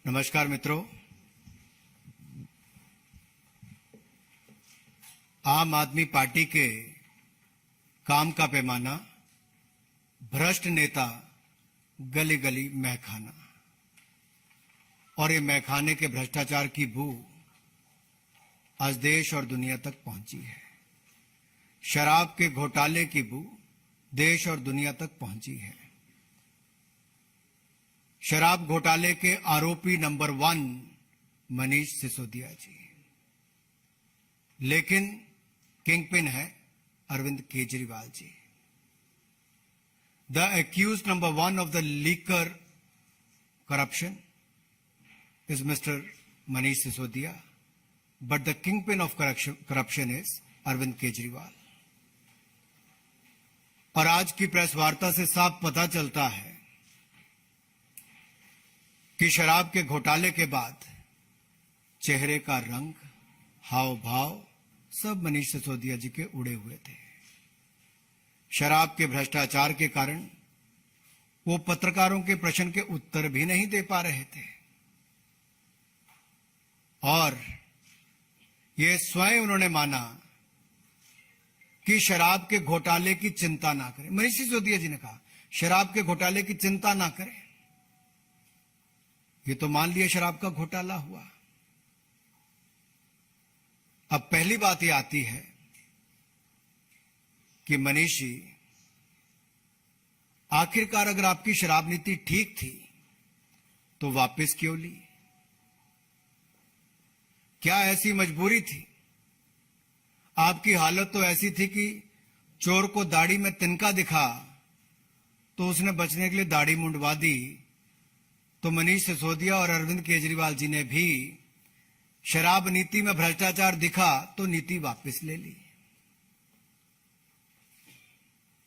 नमस्कार मित्रों, आम आदमी पार्टी के काम का पैमाना, भ्रष्ट नेता, गली गली मैखाना, और ये मैखाने के भ्रष्टाचार की बू आज देश और दुनिया तक पहुंची है। शराब के घोटाले की बू देश और दुनिया तक पहुंची है। शराब घोटाले के आरोपी नंबर 1 मनीष सिसोदिया जी, लेकिन किंगपिन है Arvind Kejriwal ji. The accused number 1 of the liquor corruption is Mr. Manish Sisodia, but the kingpin of corruption is Arvind Kejriwal. और आज की प्रेस वार्ता से साफ पता चलता है कि शराब के घोटाले के बाद चेहरे का रंग, हाव भाव सब मनीष सिसोदिया जी के उड़े हुए थे। शराब के भ्रष्टाचार के कारण वो पत्रकारों के प्रश्न के उत्तर भी नहीं दे पा रहे थे और ये स्वयं उन्होंने माना कि शराब के घोटाले की चिंता ना करें। मनीष सिसोदिया जी ने कहा शराब के घोटाले की चिंता ना करें। ये तो मान लिया शराब का घोटाला हुआ। अब पहली बात ये आती है कि मनीष जी, आखिरकार अगर आपकी शराब नीति ठीक थी तो वापस क्यों ली? क्या ऐसी मजबूरी थी? आपकी हालत तो ऐसी थी कि चोर को दाढ़ी में तिनका दिखा तो उसने बचने के लिए दाढ़ी मुंडवा दी। तो मनीष सिसोदिया और अरविंद केजरीवाल जी ने भी शराब नीति में भ्रष्टाचार दिखा तो नीति वापस ले ली।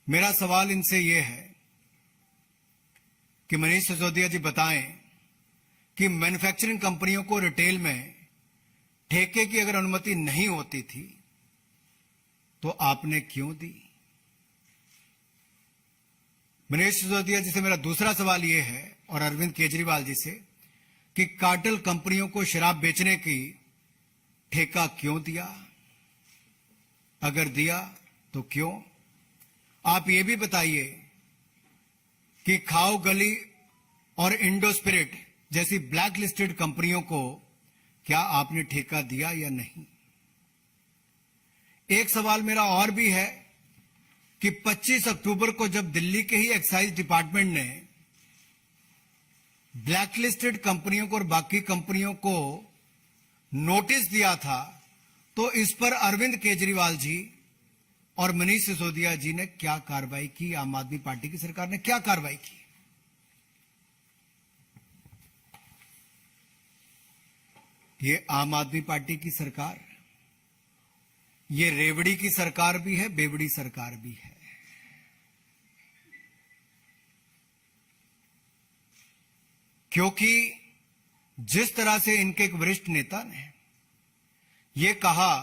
मेरा सवाल इनसे यह है कि मनीष सिसोदिया जी बताएं कि मैन्युफैक्चरिंग कंपनियों को रिटेल में ठेके की अगर अनुमति नहीं होती थी तो आपने क्यों दी? मनीष सिसोदिया जी से मेरा दूसरा सवाल यह है और अरविंद केजरीवाल जी से कि कार्टेल कंपनियों को शराब बेचने की ठेका क्यों दिया? अगर दिया तो क्यों? आप ये भी बताइए कि खाओ गली और इंडो स्पिरिट जैसी ब्लैक लिस्टेड कंपनियों को क्या आपने ठेका दिया या नहीं? एक सवाल मेरा और भी है कि 25 अक्टूबर को जब दिल्ली के ही एक्साइज डिपार्टमेंट ने ब्लैकलिस्टेड कंपनियों को और बाकी कंपनियों को नोटिस दिया था तो इस पर अरविंद केजरीवाल जी और मनीष सिसोदिया जी ने क्या कार्रवाई की? आम आदमी पार्टी की सरकार ने क्या कार्रवाई की? ये आम आदमी पार्टी की सरकार, ये रेवड़ी की सरकार भी है, बेवड़ी सरकार भी है। क्योंकि जिस तरह से इनके एक वरिष्ठ नेता ने यह कहा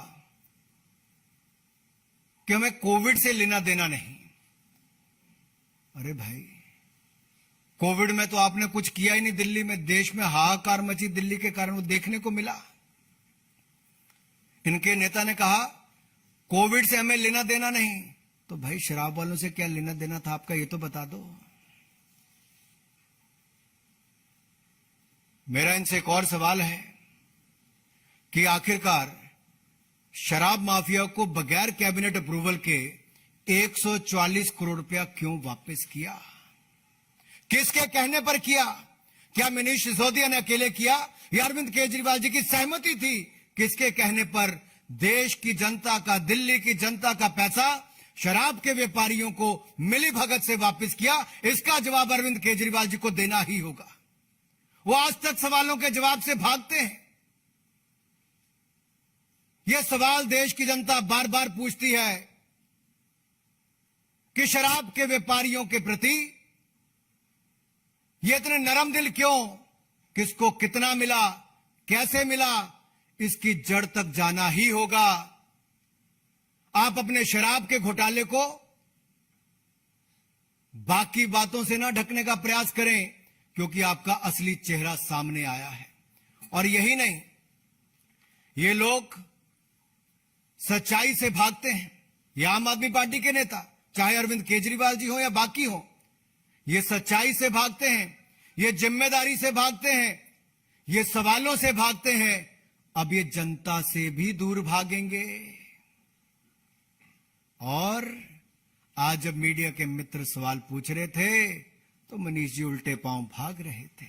कि हमें कोविड से लेना देना नहीं। अरे भाई, कोविड में तो आपने कुछ किया ही नहीं। दिल्ली में, देश में हाहाकार मची दिल्ली के कारण, वो देखने को मिला। इनके नेता ने कहा कोविड से हमें लेना देना नहीं। तो भाई, शराब वालों से क्या लेना देना था आपका, ये तो बता दो। मेरा इनसे एक और सवाल है कि आखिरकार शराब माफिया को बगैर कैबिनेट अप्रूवल के 144 करोड़ रुपया क्यों वापस किया? किसके कहने पर किया? क्या मनीष सिसोदिया ने अकेले किया या अरविंद केजरीवाल जी की सहमति थी? किसके कहने पर देश की जनता का, दिल्ली की जनता का पैसा शराब के व्यापारियों को मिली भगत से वापस किया? इसका जवाब अरविंद केजरीवाल जी को देना ही होगा। वो आज तक सवालों के जवाब से भागते हैं। यह सवाल देश की जनता बार बार पूछती है कि शराब के व्यापारियों के प्रति ये इतने नरम दिल क्यों? किसको कितना मिला, कैसे मिला, इसकी जड़ तक जाना ही होगा। आप अपने शराब के घोटाले को बाकी बातों से ना ढकने का प्रयास करें क्योंकि आपका असली चेहरा सामने आया है। और यही नहीं, ये लोग सच्चाई से भागते हैं। ये आम आदमी पार्टी के नेता, चाहे अरविंद केजरीवाल जी हो या बाकी हो, ये सच्चाई से भागते हैं, ये जिम्मेदारी से भागते हैं, ये सवालों से भागते हैं। अब ये जनता से भी दूर भागेंगे। और आज जब मीडिया के मित्र सवाल पूछ रहे थे तो मनीष जी उल्टे पांव भाग रहे थे।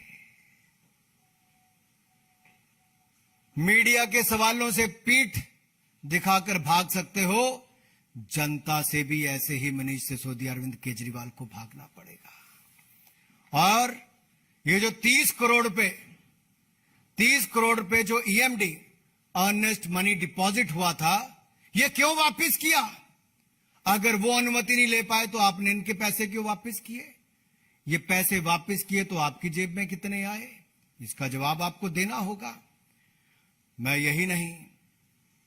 मीडिया के सवालों से पीठ दिखाकर भाग सकते हो, जनता से भी ऐसे ही मनीष सिसोदिया, अरविंद केजरीवाल को भागना पड़ेगा। और ये जो 30 करोड़ रुपए जो ईएमडी, अर्नेस्ट मनी डिपॉजिट हुआ था, ये क्यों वापस किया? अगर वो अनुमति नहीं ले पाए तो आपने इनके पैसे क्यों वापस किए? ये पैसे वापस किए तो आपकी जेब में कितने आए? इसका जवाब आपको देना होगा। मैं यही नहीं,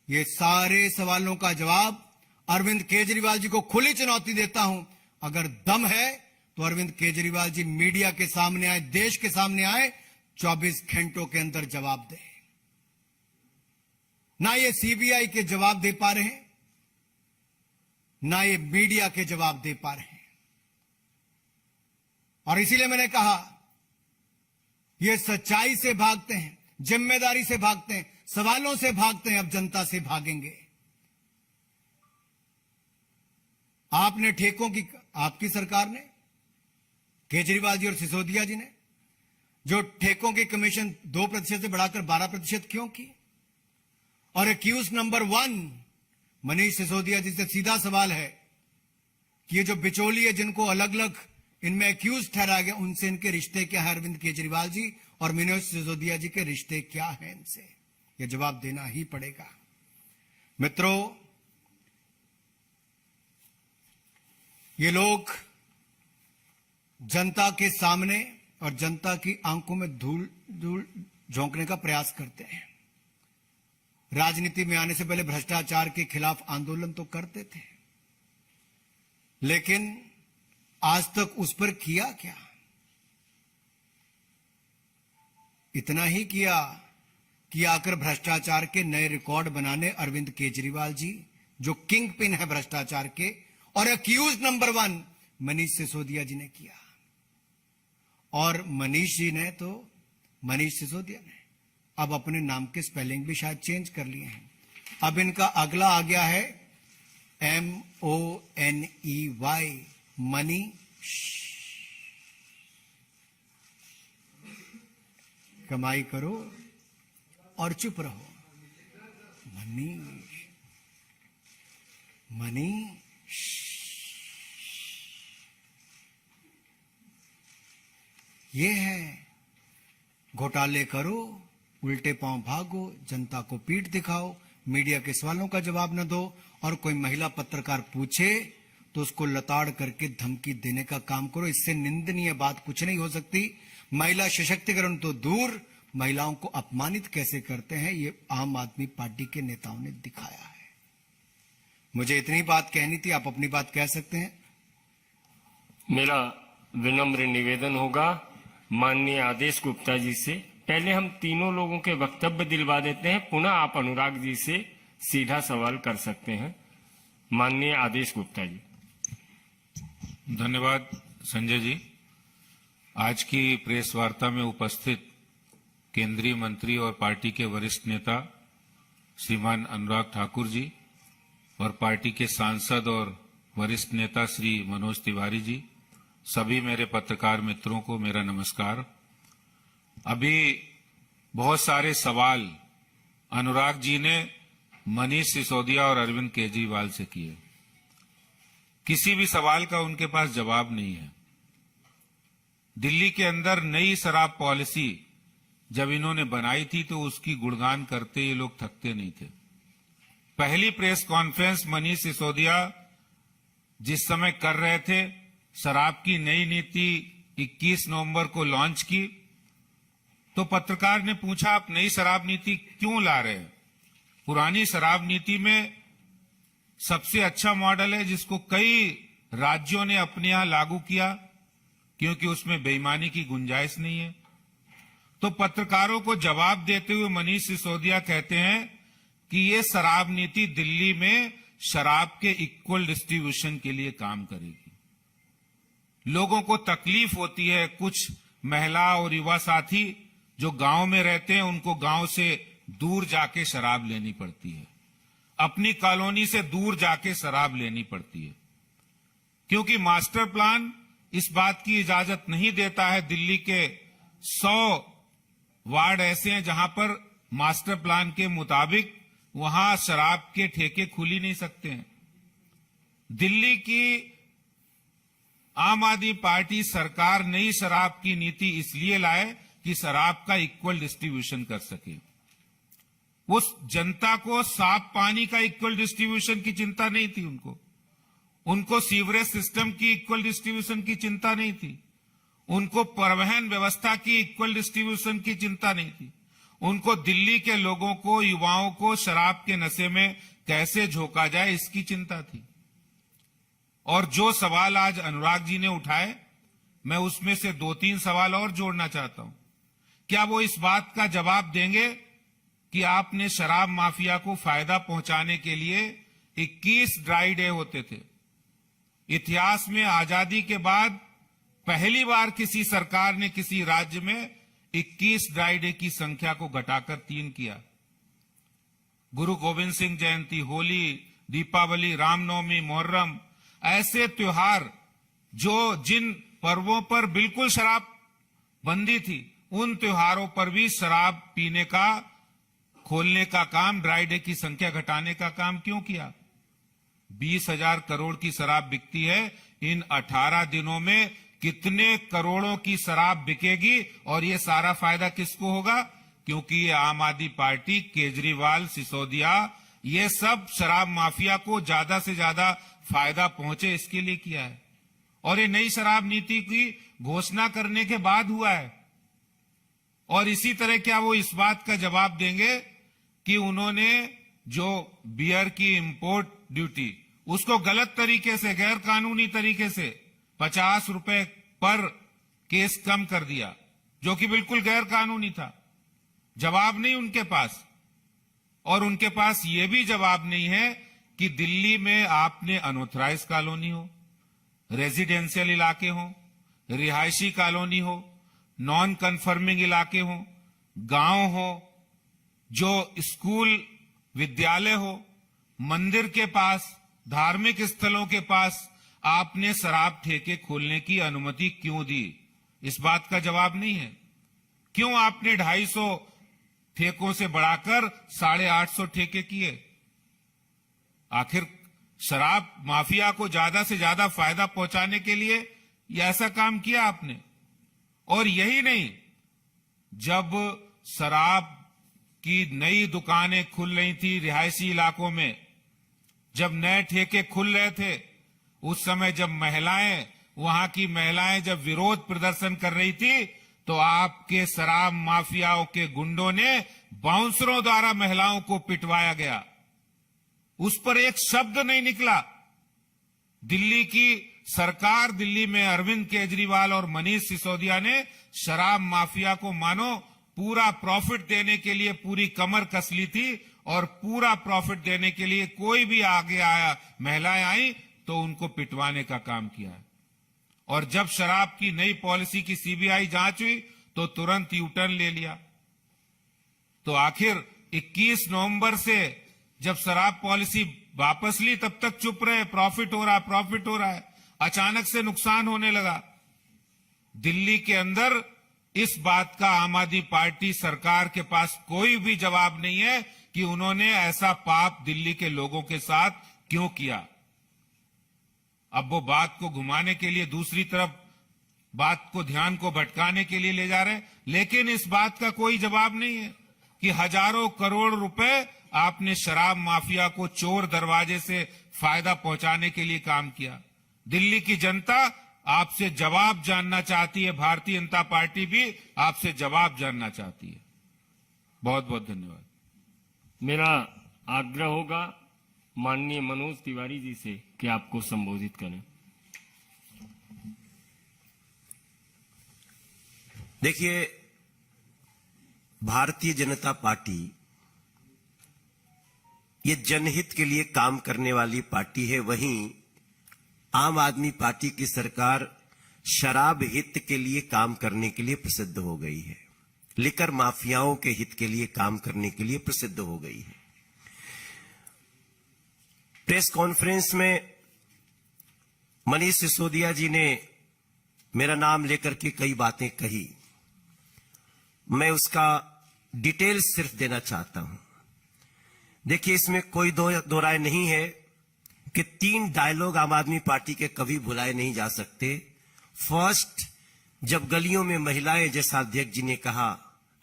ये सारे सवालों का जवाब अरविंद केजरीवाल जी को खुली चुनौती देता हूं। अगर दम है तो अरविंद केजरीवाल जी मीडिया के सामने आए, देश के सामने आए, 24 घंटों के अंदर जवाब दें। ना ये सीबीआई के जवाब दे पा रहे हैं, ना ये मीडिया के जवाब दे पा रहे हैं। और इसीलिए मैंने कहा, ये सच्चाई से भागते हैं, जिम्मेदारी से भागते हैं, सवालों से भागते हैं, अब जनता से भागेंगे। आपने ठेकों की, आपकी सरकार ने, केजरीवाल जी और सिसोदिया जी ने जो ठेकों की कमीशन 2% से बढ़ाकर 12% क्यों की? और एक्यूज नंबर 1 मनीष सिसोदिया जी से सीधा सवाल है कि ये जो बिचौली है, जिनको अलग अलग इनमें एक्यूज ठहराया गया, उनसे इनके रिश्ते क्या है? अरविंद केजरीवाल जी और मनीष सिसोदिया जी के रिश्ते क्या हैं इनसे? यह जवाब देना ही पड़ेगा। मित्रों, ये लोग जनता के सामने और जनता की आंखों में धूल झोंकने का प्रयास करते हैं। राजनीति में आने से पहले भ्रष्टाचार के खिलाफ आंदोलन तो करते थे, लेकिन आज तक उस पर किया क्या? इतना ही किया कि आकर भ्रष्टाचार के नए रिकॉर्ड बनाने अरविंद केजरीवाल जी, जो किंग पिन है भ्रष्टाचार के, और एक्यूज नंबर 1 मनीष सिसोदिया जी ने किया। और मनीष सिसोदिया ने अब अपने नाम के स्पेलिंग भी शायद चेंज कर लिए हैं। अब इनका अगला आ गया है MONEY, मनी। कमाई करो और चुप रहो। मनी। ये है, घोटाले करो, उल्टे पांव भागो, जनता को पीठ दिखाओ, मीडिया के सवालों का जवाब न दो, और कोई महिला पत्रकार पूछे तो उसको लताड़ करके धमकी देने का काम करो। इससे निंदनीय बात कुछ नहीं हो सकती। महिला सशक्तिकरण तो दूर, महिलाओं को अपमानित कैसे करते हैं, ये आम आदमी पार्टी के नेताओं ने दिखाया है। मुझे इतनी बात कहनी थी, आप अपनी बात कह सकते हैं। मेरा विनम्र निवेदन होगा माननीय आदेश गुप्ता जी से, पहले हम तीनों लोगों के वक्तव्य दिलवा देते हैं, पुनः आप अनुराग जी से सीधा सवाल कर सकते हैं। माननीय आदेश गुप्ता जी। धन्यवाद संजय जी। आज की प्रेस वार्ता में उपस्थित केंद्रीय मंत्री और पार्टी के वरिष्ठ नेता श्रीमान अनुराग ठाकुर जी और पार्टी के सांसद और वरिष्ठ नेता श्री मनोज तिवारी जी, सभी मेरे पत्रकार मित्रों को मेरा नमस्कार। अभी बहुत सारे सवाल अनुराग जी ने मनीष सिसोदिया और अरविंद केजरीवाल से किए। किसी भी सवाल का उनके पास जवाब नहीं है। दिल्ली के अंदर नई शराब पॉलिसी जब इन्होंने बनाई थी तो उसकी गुणगान करते ये लोग थकते नहीं थे। पहली प्रेस कॉन्फ्रेंस मनीष सिसोदिया जिस समय कर रहे थे, शराब की नई नीति 21 नवंबर को लॉन्च की, तो पत्रकार ने पूछा आप नई शराब नीति क्यों ला रहे हैं? पुरानी शराब नीति में सबसे अच्छा मॉडल है जिसको कई राज्यों ने अपने यहां लागू किया, क्योंकि उसमें बेईमानी की गुंजाइश नहीं है। तो पत्रकारों को जवाब देते हुए मनीष सिसोदिया कहते हैं कि ये शराब नीति दिल्ली में शराब के इक्वल डिस्ट्रीब्यूशन के लिए काम करेगी। लोगों को तकलीफ होती है, कुछ महिला और युवा साथी जो गांव में रहते हैं उनको गांव से दूर जाके शराब लेनी पड़ती है, अपनी कॉलोनी से दूर जाके शराब लेनी पड़ती है, क्योंकि मास्टर प्लान इस बात की इजाजत नहीं देता है। दिल्ली के 100 वार्ड ऐसे हैं जहां पर मास्टर प्लान के मुताबिक वहां शराब के ठेके खुल ही नहीं सकते हैं। दिल्ली की आम आदमी पार्टी सरकार नई शराब की नीति इसलिए लाए कि शराब का इक्वल डिस्ट्रीब्यूशन कर सके। उस जनता को साफ पानी का इक्वल डिस्ट्रीब्यूशन की चिंता नहीं थी, उनको सीवरेज सिस्टम की इक्वल डिस्ट्रीब्यूशन की चिंता नहीं थी, उनको परिवहन व्यवस्था की इक्वल डिस्ट्रीब्यूशन की चिंता नहीं थी। उनको दिल्ली के लोगों को, युवाओं को शराब के नशे में कैसे झोंका जाए इसकी चिंता थी। और जो सवाल आज अनुराग जी ने उठाए, मैं उसमें से 2-3 सवाल और जोड़ना चाहता हूं। क्या वो इस बात का जवाब देंगे कि आपने शराब माफिया को फायदा पहुंचाने के लिए 21 ड्राई डे होते थे? इतिहास में आजादी के बाद पहली बार किसी सरकार ने किसी राज्य में 21 ड्राई डे की संख्या को घटाकर 3 किया। गुरु गोविंद सिंह जयंती, होली, दीपावली, रामनवमी, मुहर्रम, ऐसे त्योहार जो जिन पर्वों पर बिल्कुल शराब बंदी थी, उन त्योहारों पर भी शराब पीने का, खोलने का काम, ड्राई डे की संख्या घटाने का काम क्यों किया? 20,000 करोड़ की शराब बिकती है, इन 18 दिनों में कितने करोड़ों की शराब बिकेगी और ये सारा फायदा किसको होगा? क्योंकि ये आम आदमी पार्टी, केजरीवाल, सिसोदिया, ये सब शराब माफिया को ज्यादा से ज्यादा फायदा पहुंचे इसके लिए किया है। और ये नई शराब नीति की घोषणा करने के बाद हुआ है। और इसी तरह क्या वो इस बात का जवाब देंगे कि उन्होंने जो बियर की इंपोर्ट ड्यूटी, उसको गलत तरीके से, गैर कानूनी तरीके से 50 रुपए पर केस कम कर दिया, जो कि बिल्कुल गैर कानूनी था? जवाब नहीं उनके पास। और उनके पास ये भी जवाब नहीं है कि दिल्ली में आपने अनऑथराइज कॉलोनी हो, रेजिडेंशियल इलाके हो, रिहायशी कॉलोनी हो, नॉन कन्फर्मिंग इलाके हो, गांव हो, जो स्कूल विद्यालय हो, मंदिर के पास, धार्मिक स्थलों के पास आपने शराब ठेके खोलने की अनुमति क्यों दी? इस बात का जवाब नहीं है। क्यों आपने 250 ठेकों से बढ़ाकर 850 ठेके किए? आखिर शराब माफिया को ज्यादा से ज्यादा फायदा पहुंचाने के लिए ये ऐसा काम किया आपने। और यही नहीं, जब शराब की नई दुकानें खुल रही थी रिहायशी इलाकों में, जब नए ठेके खुल रहे थे, उस समय जब महिलाएं, वहां की महिलाएं जब विरोध प्रदर्शन कर रही थी, तो आपके शराब माफियाओं के गुंडों ने बाउंसरों द्वारा महिलाओं को पिटवाया गया। उस पर एक शब्द नहीं निकला। दिल्ली की सरकार, दिल्ली में अरविंद केजरीवाल और मनीष सिसोदिया ने शराब माफिया को मानो पूरा प्रॉफिट देने के लिए पूरी कमर कस ली थी, और पूरा प्रॉफिट देने के लिए कोई भी आगे आया, महिलाएं आई तो उनको पिटवाने का काम किया है। और जब शराब की नई पॉलिसी की सीबीआई जांच हुई तो तुरंत यूटर्न ले लिया। तो आखिर 21 नवंबर से जब शराब पॉलिसी वापस ली तब तक चुप रहे, प्रॉफिट हो रहा है। अचानक से नुकसान होने लगा। दिल्ली के अंदर इस बात का आम आदमी पार्टी सरकार के पास कोई भी जवाब नहीं है कि उन्होंने ऐसा पाप दिल्ली के लोगों के साथ क्यों किया। अब वो बात को घुमाने के लिए दूसरी तरफ बात को, ध्यान को भटकाने के लिए ले जा रहे हैं, लेकिन इस बात का कोई जवाब नहीं है कि हजारों करोड़ रुपए आपने शराब माफिया को चोर दरवाजे से फायदा पहुंचाने के लिए काम किया। दिल्ली की जनता आपसे जवाब जानना चाहती है, भारतीय जनता पार्टी भी आपसे जवाब जानना चाहती है। बहुत बहुत धन्यवाद। मेरा आग्रह होगा माननीय मनोज तिवारी जी से कि आपको संबोधित करें। देखिए, भारतीय जनता पार्टी ये जनहित के लिए काम करने वाली पार्टी है। वहीं आम आदमी पार्टी की सरकार शराब हित के लिए काम करने के लिए प्रसिद्ध हो गई है, लिकर माफियाओं के हित के लिए काम करने के लिए प्रसिद्ध हो गई है। प्रेस कॉन्फ्रेंस में मनीष सिसोदिया जी ने मेरा नाम लेकर के कई बातें कही। मैं उसका डिटेल्स सिर्फ देना चाहता हूं। देखिए, इसमें कोई दो राय नहीं है कि 3 डायलॉग आम आदमी पार्टी के कभी भुलाए नहीं जा सकते। फर्स्ट, जब गलियों में महिलाएं, जैसा अध्यक्ष जी ने कहा,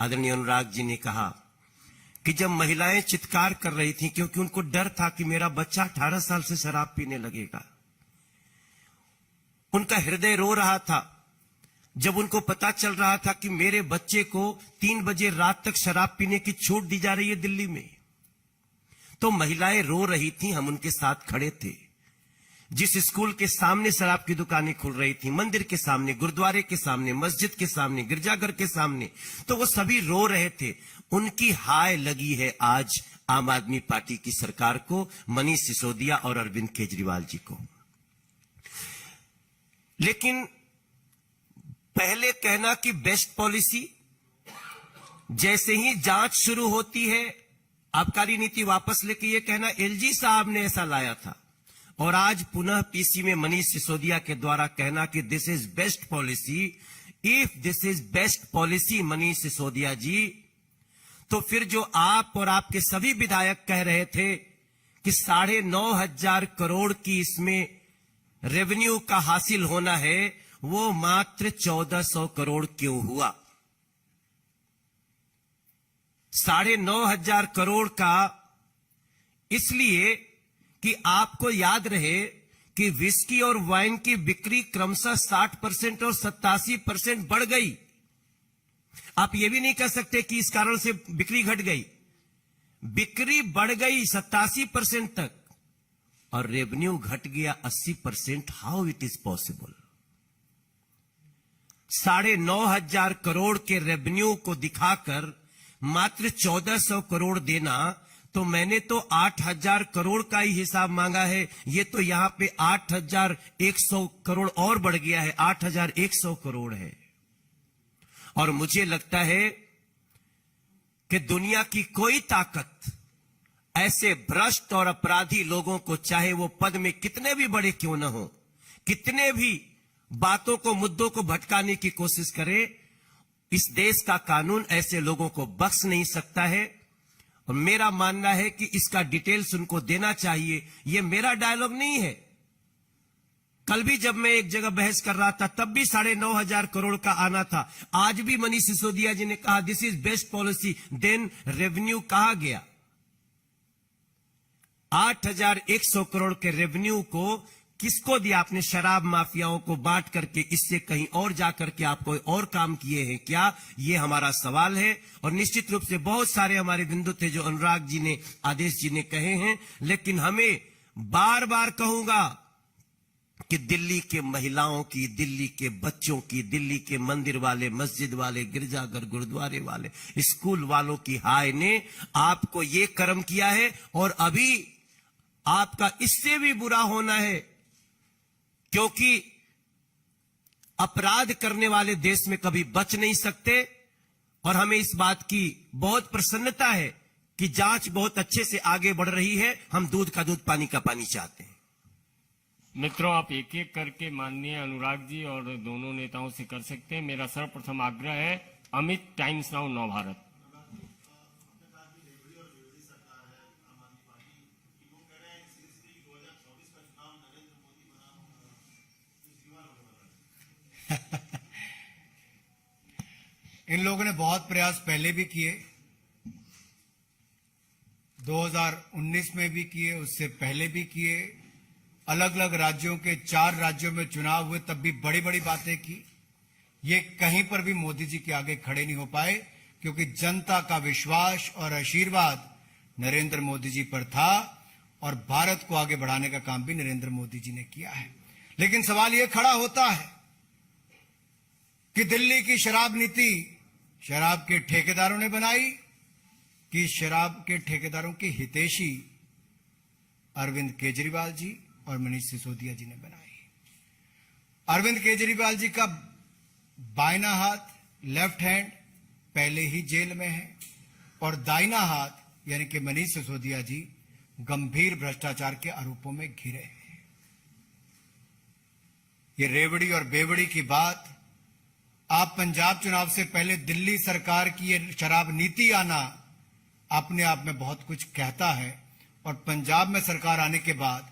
आदरणीय अनुराग जी ने कहा कि जब महिलाएं चित्कार कर रही थी क्योंकि उनको डर था कि मेरा बच्चा 18 साल से शराब पीने लगेगा, उनका हृदय रो रहा था जब उनको पता चल रहा था कि मेरे बच्चे को 3 बजे रात तक शराब पीने की छूट दी जा रही है दिल्ली में, तो महिलाएं रो रही थी, हम उनके साथ खड़े थे। जिस स्कूल के सामने शराब की दुकानें खुल रही थी, मंदिर के सामने, गुरुद्वारे के सामने, मस्जिद के सामने, गिरजाघर के सामने, तो वो सभी रो रहे थे। उनकी हाय लगी है आज आम आदमी पार्टी की सरकार को, मनीष सिसोदिया और अरविंद केजरीवाल जी को। लेकिन पहले कहना कि बेस्ट पॉलिसी, जैसे ही जांच शुरू होती है आबकारी नीति वापस लेके ये कहना एलजी साहब ने ऐसा लाया था, और आज पुनः पीसी में मनीष सिसोदिया के द्वारा कहना कि this is best policy. If this is best policy Manish Sisodia ji, तो फिर जो आप और आपके सभी विधायक कह रहे थे कि 9,500 करोड़ की इसमें रेवेन्यू का हासिल होना है, वो मात्र 1,400 करोड़ क्यों हुआ? 9,500 करोड़ का इसलिए कि आपको याद रहे कि विस्की और वाइन की बिक्री क्रमशः 60% और 87% बढ़ गई। आप ये भी नहीं कह सकते कि इस कारण से बिक्री घट गई। बिक्री बढ़ गई 87% तक और रेवेन्यू घट गया 80%। How it is possible? 9,500 crore के रेवेन्यू को दिखाकर मात्र 1,400 करोड़ देना, तो मैंने तो 8,000 करोड़ का ही हिसाब मांगा है। ये तो यहां पे 8,100 करोड़ और बढ़ गया है, 8,100 करोड़ है। और मुझे लगता है कि दुनिया की कोई ताकत ऐसे भ्रष्ट और अपराधी लोगों को, चाहे वो पद में कितने भी बड़े क्यों न हो, कितने भी बातों को, मुद्दों को भटकाने की कोशिश करे, इस देश का कानून ऐसे लोगों को बख्श नहीं सकता है। और मेरा मानना है कि इसका डिटेल्स उनको देना चाहिए। यह मेरा डायलॉग नहीं है। कल भी जब मैं एक जगह बहस कर रहा था तब भी 9,500 करोड़ का आना था। आज भी मनीष सिसोदिया जी ने कहा this is best policy, then revenue कहां गया? 8,100 करोड़ के रेवेन्यू को किसको दिया आपने? शराब माफियाओं को बांट करके, इससे कहीं और जाकर के आप कोई और काम किए हैं क्या? ये हमारा सवाल है। और निश्चित रूप से बहुत सारे हमारे बिंदु थे जो अनुराग जी ने, आदेश जी ने कहे हैं, लेकिन हमें बार बार कहूंगा कि दिल्ली के महिलाओं की, दिल्ली के बच्चों की, दिल्ली के मंदिर वाले, मस्जिद वाले, गिरजाघर, गुरुद्वारे वाले, स्कूल वालों की हाय ने आपको ये कर्म किया है। और अभी आपका इससे भी बुरा होना है, क्योंकि अपराध करने वाले देश में कभी बच नहीं सकते। और हमें इस बात की बहुत प्रसन्नता है कि जांच बहुत अच्छे से आगे बढ़ रही है। हम दूध का दूध, पानी का पानी चाहते हैं। मित्रों, आप एक एक करके माननीय अनुराग जी और दोनों नेताओं से कर सकते हैं। मेरा सर्वप्रथम आग्रह है, अमित, टाइम्स नाउ नव भारत। इन लोगों ने बहुत प्रयास पहले भी किए, 2019 में भी किए, उससे पहले भी किए। अलग अलग राज्यों के 4 राज्यों में चुनाव हुए, तब भी बड़ी बड़ी बातें की। ये कहीं पर भी मोदी जी के आगे खड़े नहीं हो पाए, क्योंकि जनता का विश्वास और आशीर्वाद नरेंद्र मोदी जी पर था और भारत को आगे बढ़ाने का काम भी नरेंद्र मोदी जी ने किया है। लेकिन सवाल ये खड़ा होता है कि दिल्ली की शराब नीति शराब के ठेकेदारों ने बनाई, कि शराब के ठेकेदारों के हितैषी अरविंद केजरीवाल जी और मनीष सिसोदिया जी ने बनाई। अरविंद केजरीवाल जी का बाइना हाथ, लेफ्ट हैंड, पहले ही जेल में है और दाहिना हाथ यानी कि मनीष सिसोदिया जी गंभीर भ्रष्टाचार के आरोपों में घिरे हैं। ये रेवड़ी और बेवड़ी की बात, आप पंजाब चुनाव से पहले दिल्ली सरकार की ये शराब नीति आना अपने आप में बहुत कुछ कहता है, और पंजाब में सरकार आने के बाद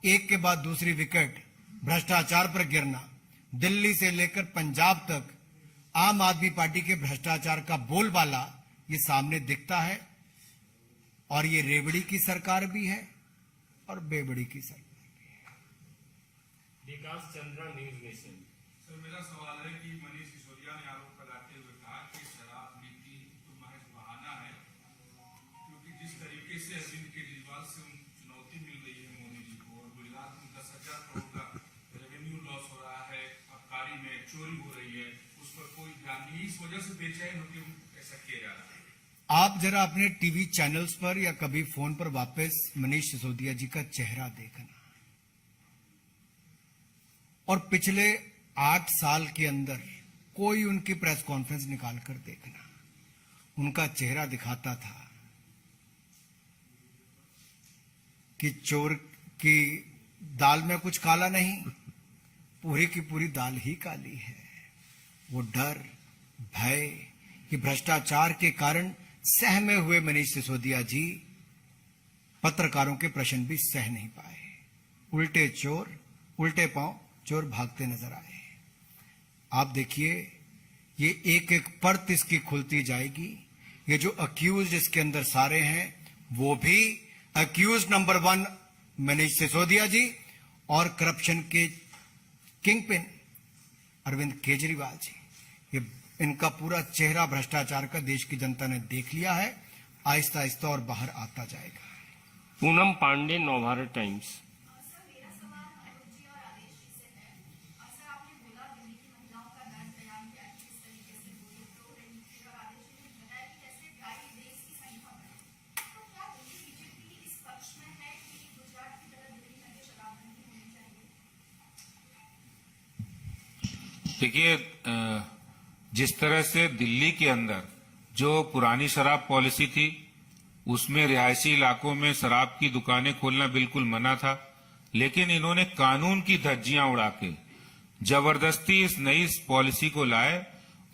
एक के बाद दूसरी विकेट भ्रष्टाचार पर गिरना, दिल्ली से लेकर पंजाब तक आम आदमी पार्टी के भ्रष्टाचार का बोलबाला ये सामने दिखता है। और ये रेवड़ी की सरकार भी है और बेवड़ी की सरकार भी है। विकास चंद्रा, न्यूज नेशन। सर, मेरा सवाल है कि मनीष सिसोदिया ने आरोप लगाते हुए कहा कि शराब नीति तो महज बहाना है, क्योंकि जिस तरीके से अरविंद केजरीवाल से चुनौती मिल रही है मोदी जी को, और गुजरात में 10,000 करोड़ का रेवेन्यू लॉस हो रहा है, आबकारी में चोरी हो रही है, उस पर कोई ध्यान नहीं, इस वजह से बेचैन होकर ऐसा किया जा रहा है। आप जरा अपने टीवी चैनल्स पर या कभी फोन पर वापस मनीष सिसोदिया जी का चेहरा देखना, और पिछले 8 साल के अंदर कोई उनकी प्रेस कॉन्फ्रेंस निकालकर देखना, उनका चेहरा दिखाता था कि चोर की दाल में कुछ काला नहीं, पूरी की पूरी दाल ही काली है। वो डर, भय, कि भ्रष्टाचार के कारण सहमे हुए मनीष सिसोदिया जी पत्रकारों के प्रश्न भी सह नहीं पाए। उल्टे चोर, उल्टे पांव चोर भागते नजर आए। आप देखिए, ये एक एक परत इसकी खुलती जाएगी। ये जो अक्यूज इसके अंदर सारे हैं, वो भी अक्यूज नंबर 1 मनीष सिसोदिया जी और करप्शन के किंगपिन अरविंद केजरीवाल जी। ये इनका पूरा चेहरा भ्रष्टाचार का देश की जनता ने देख लिया है, आहिस्ता आहिस्ता और बाहर आता जाएगा। पूनम पांडे, नवभारत टाइम्स। देखिए, जिस तरह से दिल्ली के अंदर जो पुरानी शराब पॉलिसी थी, उसमें रिहायशी इलाकों में शराब की दुकानें खोलना बिल्कुल मना था, लेकिन इन्होंने कानून की धज्जियां उड़ा के जबरदस्ती इस नई पॉलिसी को लाए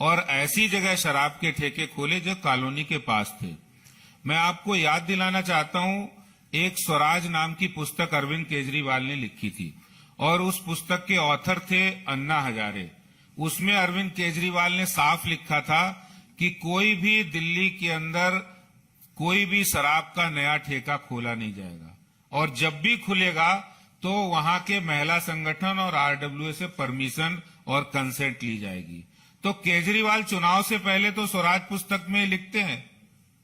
और ऐसी जगह शराब के ठेके खोले जो कॉलोनी के पास थे। मैं आपको याद दिलाना चाहता हूं, एक स्वराज नाम की पुस्तक अरविंद केजरीवाल ने लिखी थी और उस पुस्तक के ऑथर थे अन्ना हजारे। उसमें अरविंद केजरीवाल ने साफ लिखा था कि कोई भी दिल्ली के अंदर कोई भी शराब का नया ठेका खोला नहीं जाएगा, और जब भी खुलेगा तो वहां के महिला संगठन और आरडब्ल्यूए से परमिशन और कंसेंट ली जाएगी। तो केजरीवाल चुनाव से पहले तो स्वराज पुस्तक में लिखते हैं,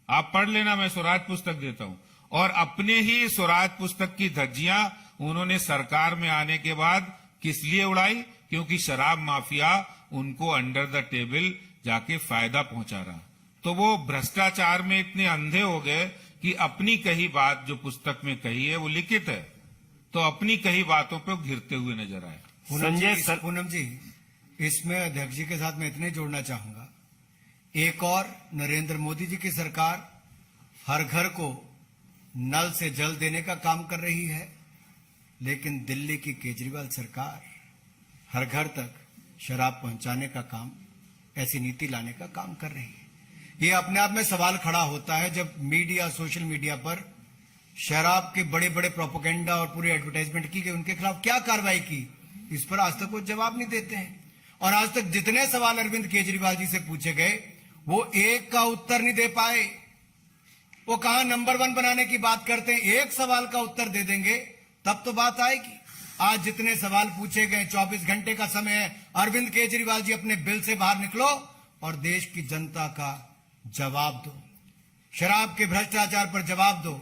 आप पढ़ लेना, मैं स्वराज पुस्तक देता हूं, और अपने ही स्वराज पुस्तक की धज्जियां उन्होंने सरकार में आने के बाद किस लिए उड़ाई? क्योंकि शराब माफिया उनको अंडर द टेबल जाके फायदा पहुंचा रहा। तो वो भ्रष्टाचार में इतने अंधे हो गए कि अपनी कही बात जो पुस्तक में कही है वो लिखित है, तो अपनी कही बातों पे घिरते हुए नजर आए। पूनम जी, इसमें अध्यक्ष जी के साथ मैं इतने जोड़ना चाहूंगा, एक और नरेंद्र मोदी जी की सरकार हर घर को नल से जल देने का काम कर रही है, लेकिन दिल्ली की केजरीवाल सरकार हर घर तक शराब पहुंचाने का काम, ऐसी नीति लाने का काम कर रही है। ये अपने आप में सवाल खड़ा होता है जब मीडिया, सोशल मीडिया पर शराब के बड़े बड़े प्रोपेगेंडा और पूरी एडवर्टाइजमेंट की गई, उनके खिलाफ क्या कार्रवाई की, इस पर आज तक वो जवाब नहीं देते हैं। और आज तक जितने सवाल अरविंद केजरीवाल जी से पूछे गए, वो एक का उत्तर नहीं दे पाए। वो कहां नंबर 1 बनाने की बात करते हैं, एक सवाल का उत्तर दे देंगे तब तो बात आएगी। आज जितने सवाल पूछे गए, 24 घंटे का समय है, अरविंद केजरीवाल जी अपने बिल से बाहर निकलो और देश की जनता का जवाब दो, शराब के भ्रष्टाचार पर जवाब दो।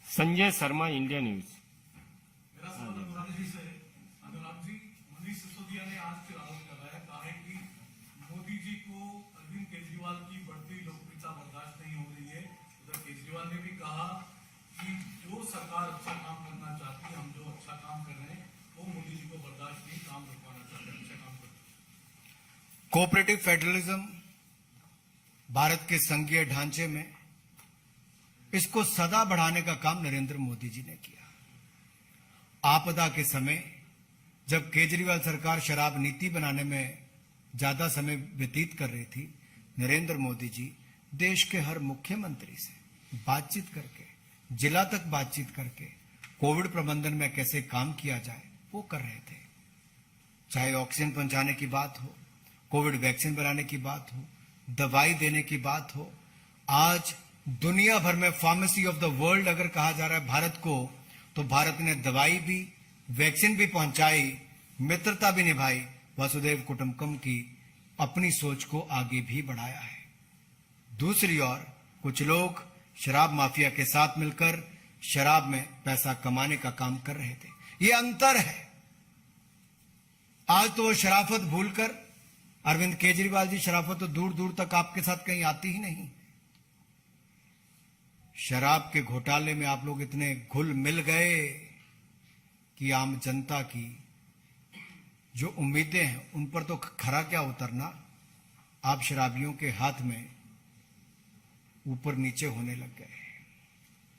Sanjay Sharma, India news. मेरा सवाल अनुराग जी से। अनुराग जी, मनीष सिसोदिया ने आज फिर आरोप लगाया, कहा है सरकार अच्छा काम करना चाहती है, हम जो अच्छा काम कर रहे हैं वो मोदी जी को बर्दाश्त नहीं, काम रुकवाना चाहते हैं, अच्छा काम करते हैं। कोऑपरेटिव फेडरलिज्म भारत के संघीय ढांचे में इसको सदा बढ़ाने का काम नरेंद्र मोदी जी ने किया। आपदा के समय जब केजरीवाल सरकार शराब नीति बनाने में ज्यादा समय व्यतीत कर रही थी, नरेंद्र मोदी जी देश के हर मुख्यमंत्री से बातचीत करके, जिला तक बातचीत करके कोविड प्रबंधन में कैसे काम किया जाए वो कर रहे थे। चाहे ऑक्सीजन पहुंचाने की बात हो, कोविड वैक्सीन बनाने की बात हो, दवाई देने की बात हो। आज दुनिया भर में फार्मेसी ऑफ द वर्ल्ड अगर कहा जा रहा है भारत को, तो भारत ने दवाई भी, वैक्सीन भी पहुंचाई, मित्रता भी निभाई, वसुधैव कुटुंबकम की अपनी सोच को आगे भी बढ़ाया है। दूसरी ओर कुछ लोग शराब माफिया के साथ मिलकर शराब में पैसा कमाने का काम कर रहे थे। ये अंतर है। आज तो वो शराफत भूलकर, अरविंद केजरीवाल जी शराफत तो दूर दूर तक आपके साथ कहीं आती ही नहीं। शराब के घोटाले में आप लोग इतने घुल मिल गए कि आम जनता की जो उम्मीदें हैं उन पर तो खरा क्या उतरना, आप शराबियों के हाथ में ऊपर नीचे होने लग गए।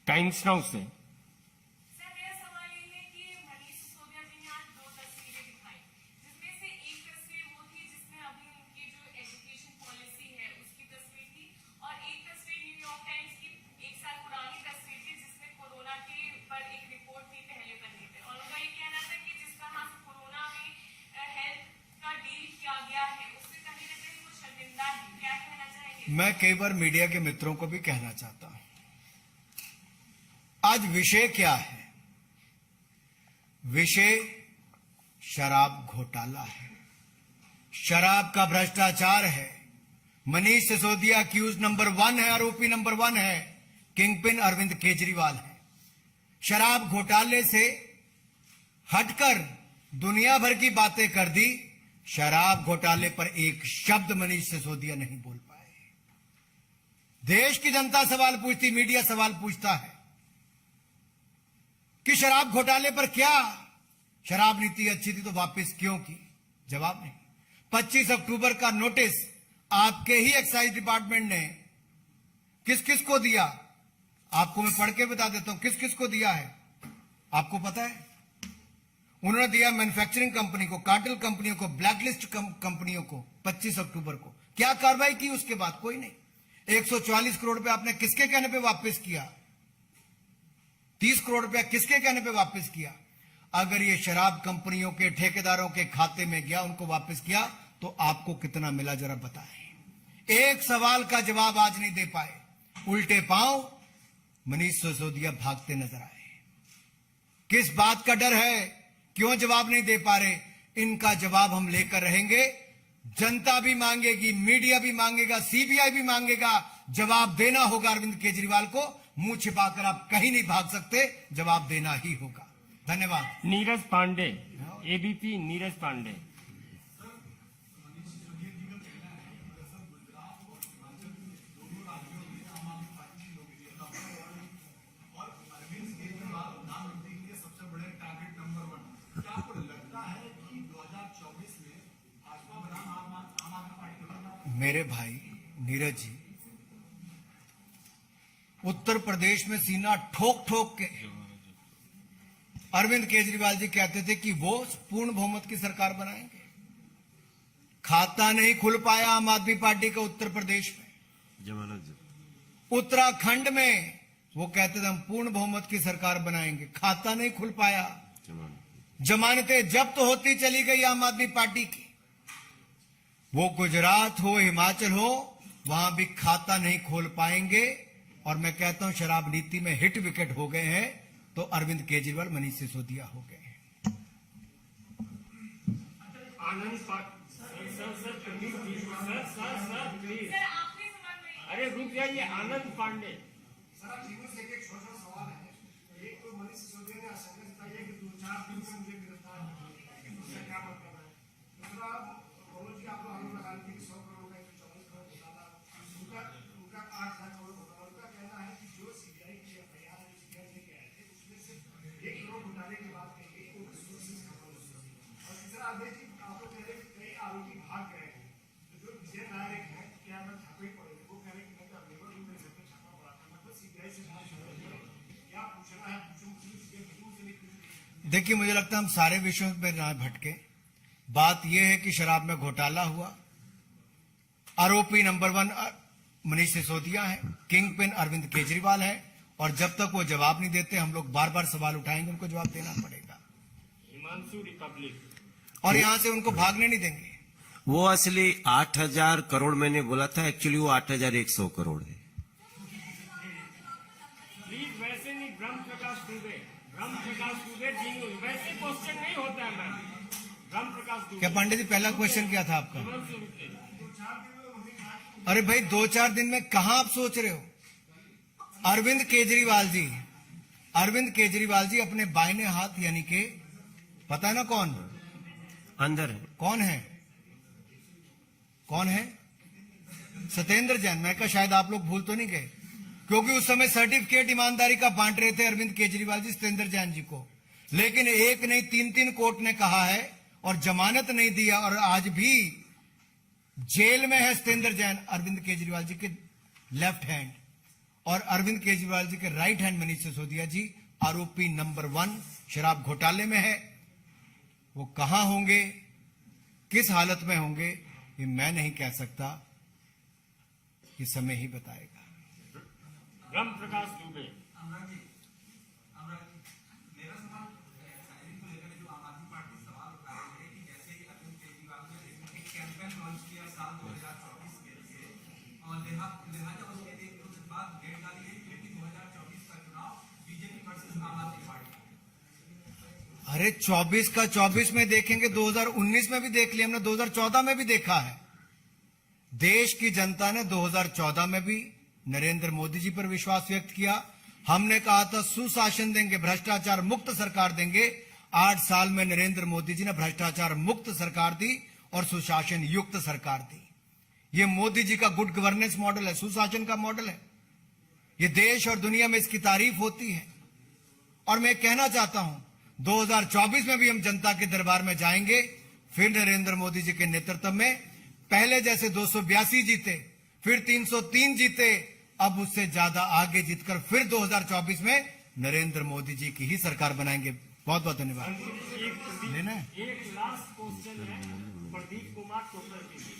टाइम्स नाउ से सर, मेरा सवाल ये है कि मनीष सिसोदिया जी ने आज 2 तस्वीरें दिखाई, जिसमें से एक तस्वीर वो थी जिसमें अभी उनकी जो एजुकेशन पॉलिसी है उसकी तस्वीर थी, और एक तस्वीर न्यूयॉर्क टाइम्स की 1 साल पुरानी तस्वीर थी जिसमें कोरोना के पर एक रिपोर्ट थी पहले बनी थी, और उनका ये कहना था कि जिस तरह से कोरोना में हेल्थ का डील किया गया है उससे कहीं ना कहीं कुछ शर्मिंदा है। क्या कहना चाहेंगे? मैं कई बार मीडिया के मित्रों को भी कहना चाहता हूं, आज विषय क्या है? विषय शराब घोटाला है, शराब का भ्रष्टाचार है। मनीष सिसोदिया एक्यूज नंबर 1 है, आरोपी नंबर 1 है, किंगपिन अरविंद केजरीवाल है। शराब घोटाले से हटकर दुनिया भर की बातें कर दी, शराब घोटाले पर एक शब्द मनीष सिसोदिया नहीं बोल पाए। देश की जनता सवाल पूछती, मीडिया सवाल पूछता है कि शराब घोटाले पर क्या, शराब नीति अच्छी थी तो वापस क्यों की? जवाब नहीं। 25 अक्टूबर का नोटिस आपके ही एक्साइज डिपार्टमेंट ने किस किस को दिया? आपको मैं पढ़ के बता देता हूं किस किस को दिया है। आपको पता है? उन्होंने दिया मैन्युफैक्चरिंग कंपनी को, कार्टेल कंपनियों को, ब्लैकलिस्ट कंपनियों को 25 अक्टूबर को। क्या कार्रवाई की उसके बाद? कोई नहीं। 144 करोड़ रुपए आपने किसके कहने पे वापस किया? 30 करोड़ रुपया किसके कहने पे वापस किया? अगर ये शराब कंपनियों के ठेकेदारों के खाते में गया, उनको वापस किया, तो आपको कितना मिला जरा बताएं। एक सवाल का जवाब आज नहीं दे पाए। उल्टे पांव मनीष सिसोदिया भागते नजर आए। किस बात का डर है? क्यों जवाब नहीं दे पा रहे? इनका जवाब हम लेकर रहेंगे। जनता भी मांगेगी, मीडिया भी मांगेगा, सीबीआई भी मांगेगा। जवाब देना होगा अरविंद केजरीवाल को। मुंह छिपाकर आप कहीं नहीं भाग सकते, जवाब देना ही होगा। धन्यवाद। नीरज पांडे, एबीपी नीरज पांडे। मेरे भाई नीरज जी, उत्तर प्रदेश में सीना ठोक ठोक के अरविंद केजरीवाल जी कहते थे कि वो पूर्ण बहुमत की सरकार बनाएंगे। खाता नहीं खुल पाया आम आदमी पार्टी का उत्तर प्रदेश में। उत्तराखंड में वो कहते थे हम पूर्ण बहुमत की सरकार बनाएंगे, खाता नहीं खुल पाया। जमानतें जब्त होती चली गई आम आदमी पार्टी की। वो गुजरात हो, हिमाचल हो, वहां भी खाता नहीं खोल पाएंगे। और मैं कहता हूं शराब नीति में हिट विकेट हो गए हैं तो अरविंद केजरीवाल, मनीष सिसोदिया हो गए हैं। आनंद सर प्लीज, प्लीज। सर, आखिरी सवाल में अरे रुक जाइए, आनंद पांडे। सर, आप जीवन से एक छोटा सा सवाल है। एक तो मनीष सिसोदिया ने आशंका जताई है कि 2-4 दिन से मुझे गिरफ्तार किया, उससे क्या मतलब है? दूसरा, मनोज जी आप लोग आरोप लगा रहे थे कि 100 करोड़ का 124 करोड़ घोटाला, उनका 8 लाख करोड़ घोटाला। उनका कहना है कि जो सीबीआई की एफआईआर है, सीबीआई लेके आए थे, उसमें देखिए, मुझे लगता है हम सारे विषयों पर ना भटके। बात यह है कि शराब में घोटाला हुआ, आरोपी नंबर 1 मनीष सिसोदिया है, किंग पिन अरविंद केजरीवाल है, और जब तक वो जवाब नहीं देते हम लोग बार बार सवाल उठाएंगे, उनको जवाब देना पड़ेगा हिमांशु रिपब्लिक। और यहां से उनको भागने नहीं देंगे। वो असली 8,000 करोड़ मैंने बोला था, एक्चुअली वो 8,100 करोड़ है। प्लीज वैसे नहीं, ब्रह्म प्रकाश दुबे जी वैसे क्वेश्चन नहीं होता है मैम। ब्रह्म प्रकाश दुबे। क्या पांडे जी, पहला क्वेश्चन क्या था आपका? हिमांशु मित्रे। अरे भाई, 2-4 दिन में कहां आप सोच रहे हो? अरविंद केजरीवाल जी अपने बाइने हाथ, यानी कि पता है ना कौन अंदर है। कौन है? सत्येंद्र जैन। मैं कहा शायद आप लोग भूल तो नहीं गए, क्योंकि उस समय सर्टिफिकेट ईमानदारी का बांट रहे थे अरविंद केजरीवाल जी सत्येंद्र जैन जी को, लेकिन एक नहीं 3-3 कोर्ट ने कहा है और जमानत नहीं दिया, और आज भी जेल में है सत्येंद्र जैन, अरविंद केजरीवाल जी के लेफ्ट हैंड, और अरविंद केजरीवाल जी के राइट हैंड मनीष सिसोदिया जी आरोपी नंबर 1 शराब घोटाले में है। वो कहां होंगे, किस हालत में होंगे, ये मैं नहीं कह सकता, ये समय ही बताएगा। ब्रह्म प्रकाश दुबे। अरे 24 का 24 में देखेंगे, 2019 में भी देख लिया हमने, 2014 में भी देखा है। देश की जनता ने 2014 में भी नरेंद्र मोदी जी पर विश्वास व्यक्त किया। हमने कहा था सुशासन देंगे, भ्रष्टाचार मुक्त सरकार देंगे। 8 साल में नरेंद्र मोदी जी ने भ्रष्टाचार मुक्त सरकार दी और सुशासन युक्त सरकार दी। ये मोदी जी का गुड गवर्नेंस मॉडल है, सुशासन का मॉडल है। ये देश और दुनिया में इसकी तारीफ होती है। और मैं कहना चाहता हूं, 2024 में भी हम जनता के दरबार में जाएंगे, फिर नरेंद्र मोदी जी के नेतृत्व में। पहले जैसे 282 जीते, फिर 303 जीते, अब उससे ज्यादा आगे जीतकर फिर 2024 में नरेंद्र मोदी जी की ही सरकार बनाएंगे। बहुत बहुत धन्यवाद। लेना है? एक लास्ट क्वेश्चन है प्रदीप कुमार टोकर के लिए।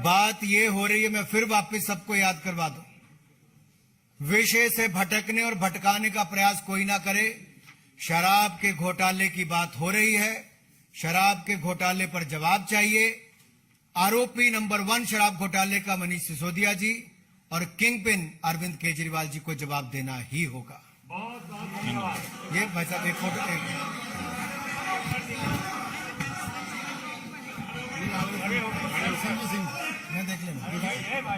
बात ये हो रही है, मैं फिर वापस सबको याद करवा दूं, विषय से भटकने और भटकाने का प्रयास कोई ना करे। शराब के घोटाले की बात हो रही है, शराब के घोटाले पर जवाब चाहिए। आरोपी नंबर 1 शराब घोटाले का मनीष सिसोदिया जी और किंग पिन अरविंद केजरीवाल जी को जवाब देना ही होगा। बहुत बहुत धन्यवाद। ये भाई साहब एक फोटो मैं देख लेना। भाई